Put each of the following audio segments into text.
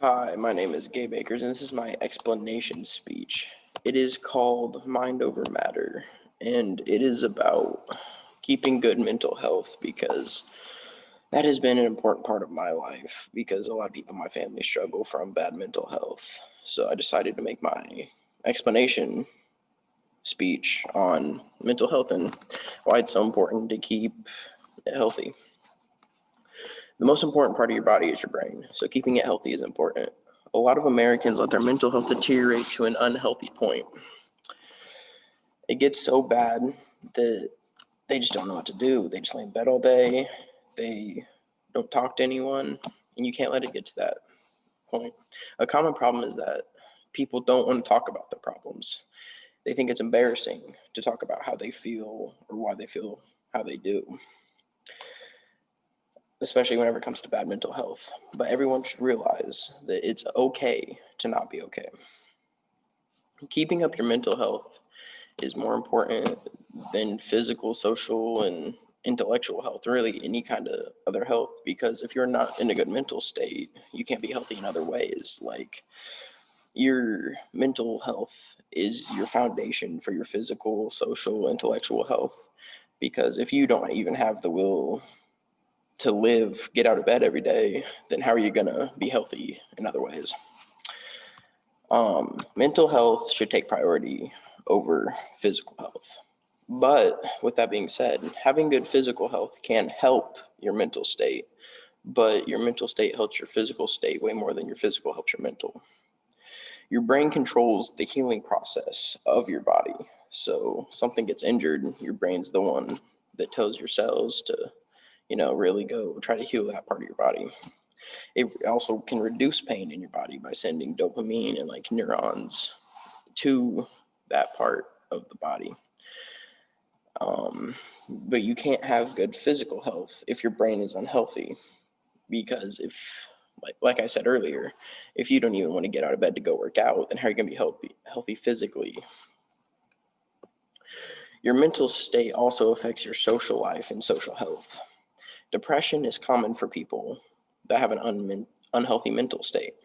Hi, my name is Gabe Akers, and this is my explanation speech. It is called Mind Over Matter, and it is about keeping good mental health because that has been an important part of my life because a lot of people in my family struggle from bad mental health. So I decided to make my explanation speech on mental health and why it's so important to keep it healthy. The most important part of your body is your brain, so keeping it healthy is important. A lot of Americans let their mental health deteriorate to an unhealthy point. It gets so bad that they just don't know what to do. They just lay in bed all day. They don't talk to anyone, and you can't let it get to that point. A common problem is that people don't want to talk about their problems. They think it's embarrassing to talk about how they feel or why they feel how they do, especially whenever it comes to bad mental health. But everyone should realize that it's okay to not be okay. Keeping up your mental health is more important than physical, social, and intellectual health, really any kind of other health, because if you're not in a good mental state, you can't be healthy in other ways. Like, your mental health is your foundation for your physical, social, intellectual health, because if you don't even have the will to live, get out of bed every day, then how are you going to be healthy in other ways? Mental health should take priority over physical health. But with that being said, having good physical health can help your mental state, but your mental state helps your physical state way more than your physical helps your mental. Your brain controls the healing process of your body. So something gets injured, your brain's the one that tells your cells to, really go try to heal that part of your body. It also can reduce pain in your body by sending dopamine and like neurons to that part of the body. But you can't have good physical health if your brain is unhealthy, because if, like I said earlier, if you don't even want to get out of bed to go work out, then how are you going to be healthy physically? Your mental state also affects your social life and social health. Depression is common for people that have an unhealthy mental state.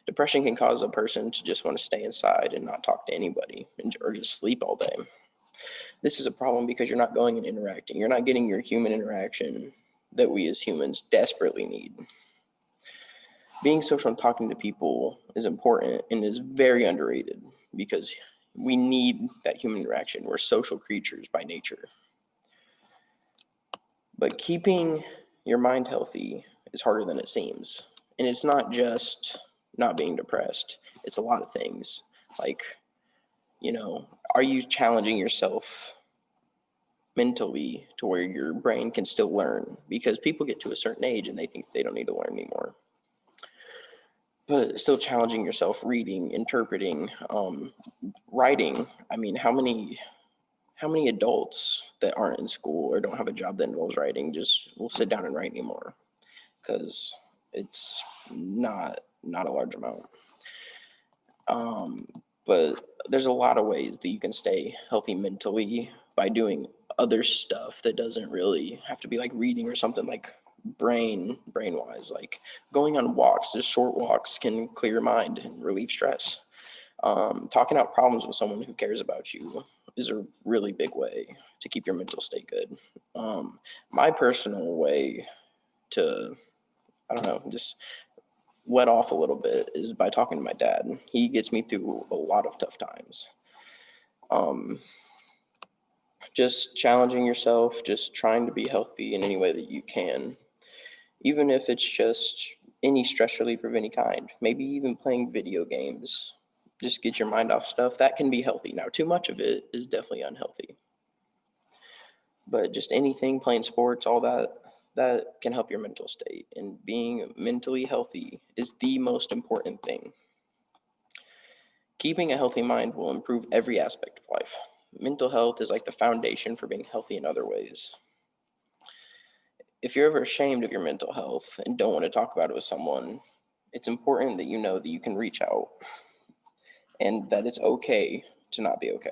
Depression can cause a person to just want to stay inside and not talk to anybody or just sleep all day. This is a problem because you're not going and interacting. You're not getting your human interaction that we as humans desperately need. Being social and talking to people is important and is very underrated because we need that human interaction. We're social creatures by nature. But keeping your mind healthy is harder than it seems. And it's not just not being depressed, it's a lot of things. Like, are you challenging yourself mentally to where your brain can still learn? Because people get to a certain age and they think they don't need to learn anymore. But still challenging yourself, reading, interpreting, writing. I mean, how many adults that aren't in school or don't have a job that involves writing just will sit down and write anymore? Because it's not a large amount. But there's a lot of ways that you can stay healthy mentally by doing other stuff that doesn't really have to be like reading or something, like brain wise, like going on walks. Just short walks can clear your mind and relieve stress. Talking out problems with someone who cares about you is a really big way to keep your mental state good. My personal way to, I don't know, just let off a little bit is by talking to my dad. He gets me through a lot of tough times. Just challenging yourself, just trying to be healthy in any way that you can, even if it's just any stress relief of any kind, maybe even playing video games. Just get your mind off stuff. That can be healthy. Now, too much of it is definitely unhealthy. But just anything, playing sports, all that can help your mental state. And being mentally healthy is the most important thing. Keeping a healthy mind will improve every aspect of life. Mental health is like the foundation for being healthy in other ways. If you're ever ashamed of your mental health and don't want to talk about it with someone, it's important that you know that you can reach out and that it's okay to not be okay.